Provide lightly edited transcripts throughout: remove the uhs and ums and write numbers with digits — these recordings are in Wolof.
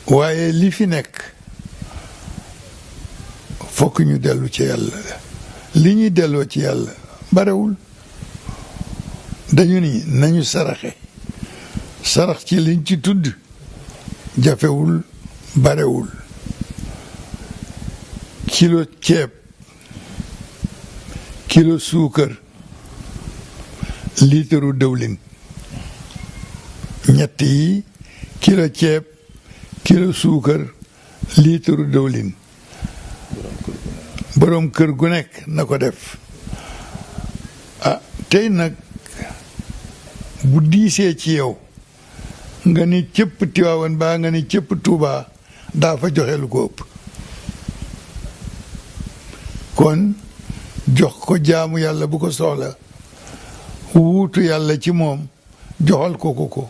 waaye li fi nekk fokk ñu dellu ci yàlla li ñuy delloo ci yàlla barewul dañu ni nañu sarax ci liñ ci tudd jafewul barewul kilo ceeb kilo suukar liitaru dëwlin ñett yi kilo ceeb kilo suukar liitaru dëwlin boroom kër gu nekk na ko def tey nag bu diisee ci yow nga ni cëpp Tiwaawan baa nga ni cëpp Tuubaa daa fa joxe lu ko ëpp kon jox ko jaamu yàlla bu ko soxla wuutu yàlla ci moom joxal ko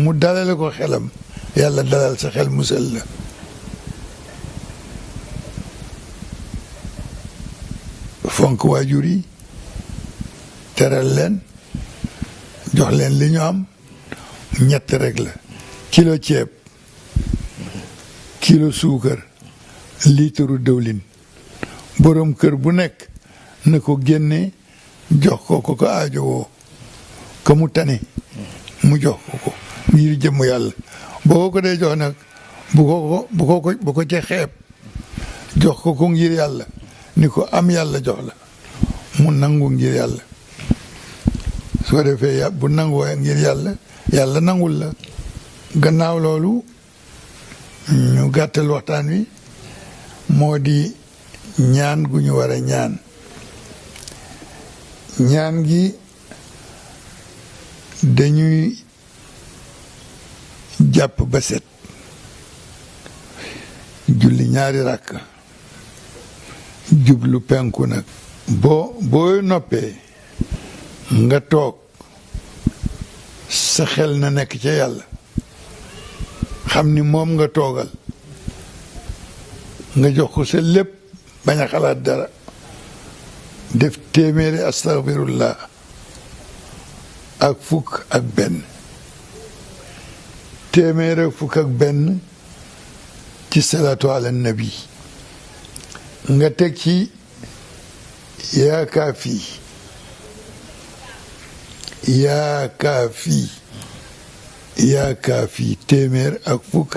mu dalale ko xelam yàlla dalal sa xel musal la fonk waajur yi teral leen jox leen li ñu am ñett rek la kilo ceeb kilo suukar liitaru dëwlin boroom kër bu nekk na ko génne jox ko aajowoo ka mu tane mu jox ko ngir jëmm yàlla boo ko dee jox nag bu ko ca xeeb jox ko ngir yàlla ni ko am yàlla jox la mu nangu ngir yàlla soo defee bu nangoo ngir yàlla nangul la gannaaw loolu ñu gàttal waxtaan wi moo di ñaan gu ñu war a ñaan gi dañuy jàpp ba set julli ñaari rakk jublu penku nag boo noppee nga toog sa xel na nekk ca yàlla xam ni moom nga toogal nga jox ko sa lépp bañ a xalaat dara def téeméeri astaghfirullah ak fukk ak benn téeméeri fukk ak benn ci salaatu ala nabi nga teg ci yaa kaafi téeméer ak fukk